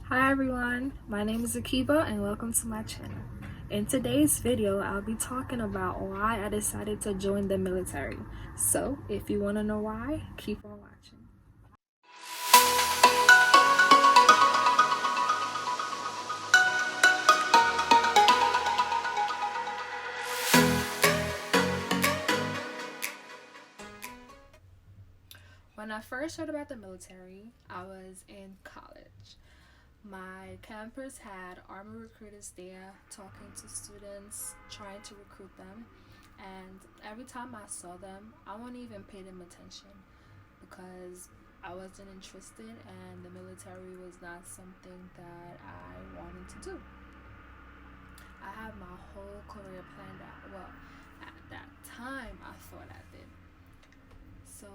Hi everyone, my name is Akiba and welcome to my channel. In today's video, I'll be talking about why I decided to join the military. So, if you want to know why, keep on watching. When I first heard about the military, I was in college. My campus had Army recruiters there talking to students, trying to recruit them. And every time I saw them, I wouldn't even pay them attention because I wasn't interested and the military was not something that I wanted to do. I had my whole career planned out. Well, at that time, I thought I did. So,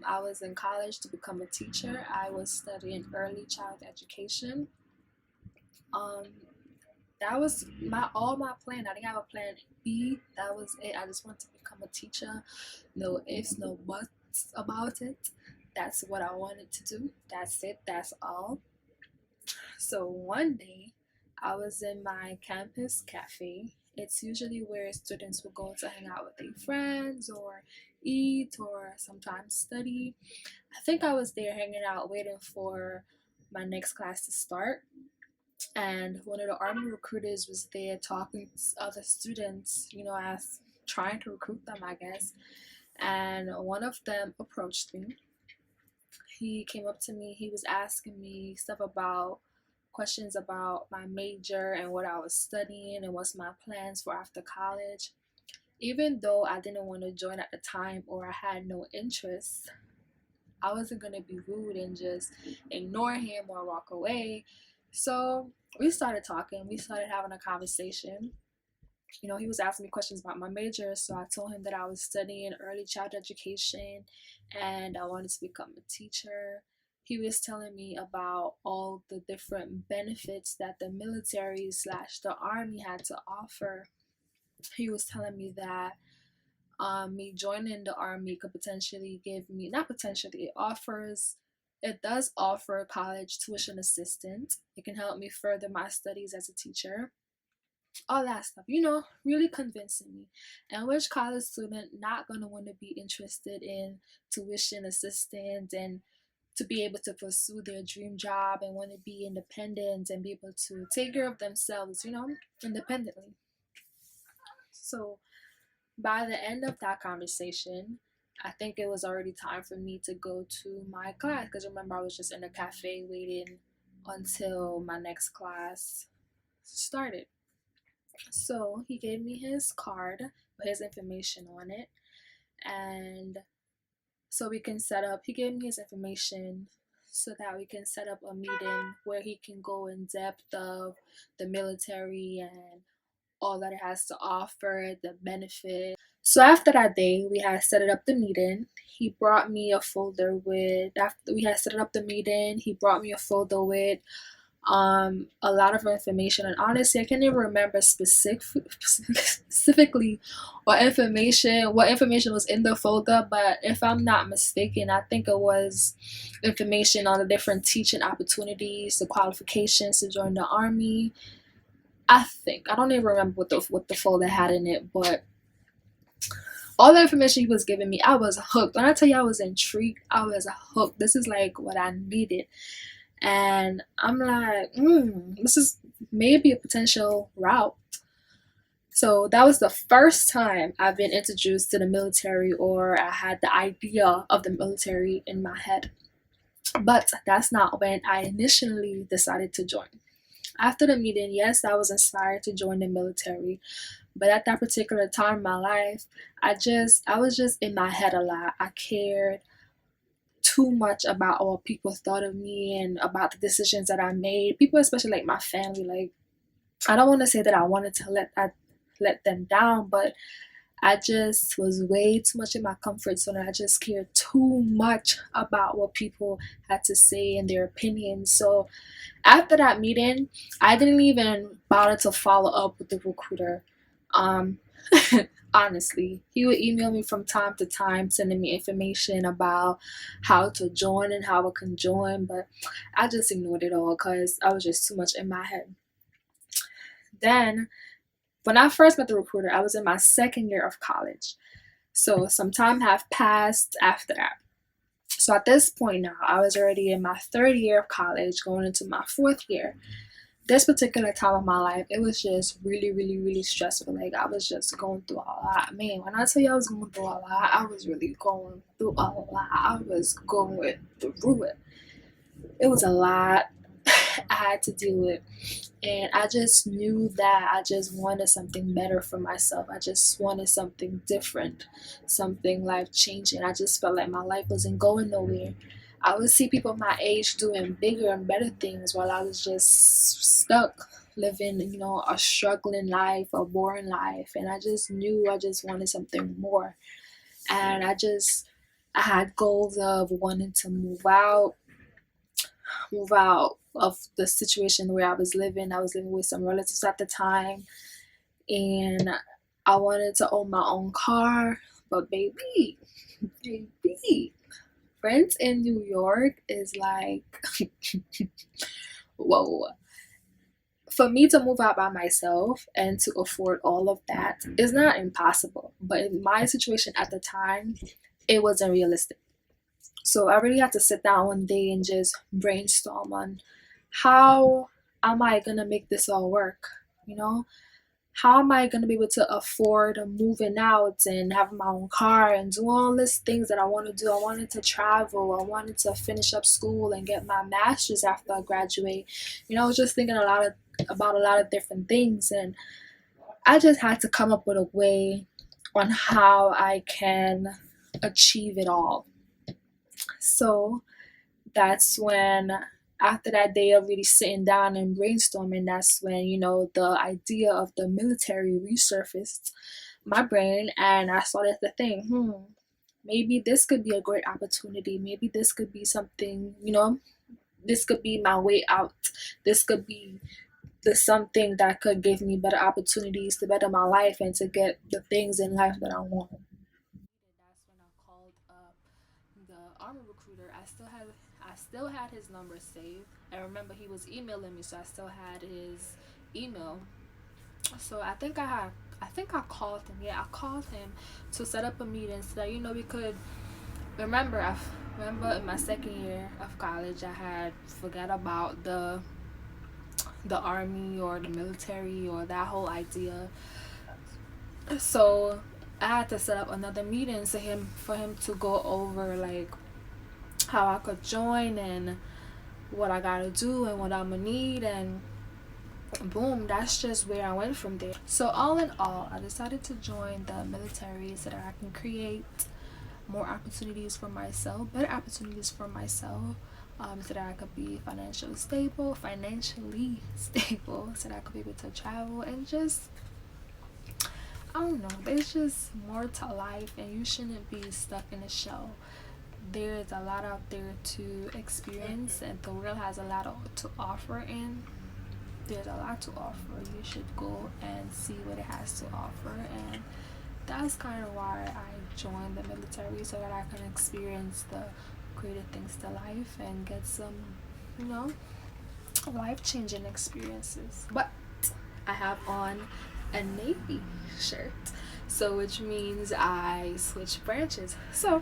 I was in college to become a teacher. I was studying early child education. Um, that was my plan. I didn't have a plan B. That was it. I just wanted to become a teacher. No ifs, no buts about it. That's what I wanted to do. That's it. That's all. So one day, I was in my campus cafe. It's usually where students will go to hang out with their friends or eat or sometimes study. I think I was there hanging out waiting for my next class to start. And one of the Army recruiters was there talking to other students, as trying to recruit them, I guess. And one of them approached me. He came up to me. He was asking me stuff about questions about my major and what I was studying and what's my plans for after college. Even though I didn't want to join at the time or I had no interest, I wasn't going to be rude and just ignore him or walk away. So we started talking, we started having a conversation. He was asking me questions about my major, so I told him that I was studying early child education and I wanted to become a teacher. He was telling me about all the different benefits that the military slash the army had to offer. He was telling me that me joining the army could potentially give me, not potentially, it does offer college tuition assistance. It can help me further my studies as a teacher, all that stuff, really convincing me. And which college student not gonna want to be interested in tuition assistance and to be able to pursue their dream job and want to be independent and be able to take care of themselves, independently. So by the end of that conversation, I think it was already time for me to go to my class because remember I was just in a cafe waiting until my next class started. So he gave me his card with his information on it, and so we can set up. He gave me his information so that we can set up a meeting where he can go in depth of the military and all that it has to offer, the benefit. So after that day, we had set it up the meeting. He brought me a folder with after we had set it up the meeting. He brought me a folder with a lot of information, and honestly I can't even remember specifically what information was in the folder, but if I'm not mistaken, I think it was information on the different teaching opportunities, the qualifications to join the army. I don't even remember what the folder had in it, but all the information he was giving me, I was hooked. When I tell you I was intrigued, I was hooked. This is like what I needed. And I'm like, this is maybe a potential route. So that was the first time I've been introduced to the military or I had the idea of the military in my head. But that's not when I initially decided to join. After the meeting, yes, I was inspired to join the military. But at that particular time in my life, I was just in my head a lot. I cared too much about what people thought of me and about the decisions that I made. People, especially like my family, like I don't want to say that I wanted to let them down, but I just was way too much in my comfort zone. I just cared too much about what people had to say and their opinions. So after that meeting, I didn't even bother to follow up with the recruiter. Honestly, he would email me from time to time, sending me information about how to join and how I can join, but I just ignored it all because I was just too much in my head. Then, when I first met the recruiter, I was in my second year of college. So some time have passed after that. So at this point now, I was already in my third year of college, going into my fourth year. This particular time of my life, it was just really, really, really stressful. Like, I was just going through a lot. Man, when I tell you I was going through a lot, I was really going through a lot. I was going through it. It was a lot I had to deal with. And I just knew that I just wanted something better for myself. I just wanted something different, something life changing. I just felt like my life wasn't going nowhere. I would see people my age doing bigger and better things while I was just stuck living, a struggling life, a boring life. And I just knew I just wanted something more. And I had goals of wanting to move out of the situation where I was living. I was living with some relatives at the time, and I wanted to own my own car. But baby, rent in New York is like, whoa. For me to move out by myself and to afford all of that is not impossible. But in my situation at the time, it wasn't realistic. So I really had to sit down one day and just brainstorm on how am I gonna make this all work? You know, how am I gonna be able to afford moving out and having my own car and do all these things that I want to do? I wanted to travel. I wanted to finish up school and get my master's after I graduate. I was just thinking about a lot of different things, and I just had to come up with a way on how I can achieve it all. So that's when, after that day of really sitting down and brainstorming, that's when, the idea of the military resurfaced my brain, and I started to think, maybe this could be a great opportunity. Maybe this could be something, this could be my way out. This could be the something that could give me better opportunities to better my life and to get the things in life that I want. That's when I called up the army recruiter. I still had his number saved. I remember he was emailing me, so I still had his email. So I think I called him. Yeah, I called him to set up a meeting so that we could remember. I remember in my second year of college, I had forgot about the army or the military or that whole idea. So I had to set up another meeting for him to go over like how I could join and what I gotta do and what I'm gonna need, and boom, that's just where I went from there. So all in all, I decided to join the military so that I can create more opportunities for myself, better opportunities for myself, so that I could be financially stable, so that I could be able to travel and just, I don't know, there's just more to life, and you shouldn't be stuck in a shell. There's a lot out there to experience, and the world has a lot to offer, and there's a lot to offer. You should go and see what it has to offer, and that's kind of why I joined the military, so that I can experience the greater things to life and get some, you know, life-changing experiences. But I have on a navy shirt, so which means I switch branches. So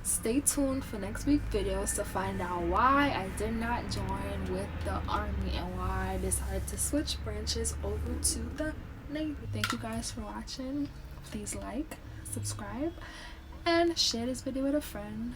stay tuned for next week's videos to find out why I did not join with the army and why I decided to switch branches over to the navy. Thank you guys for watching. Please like, subscribe, and share this video with a friend.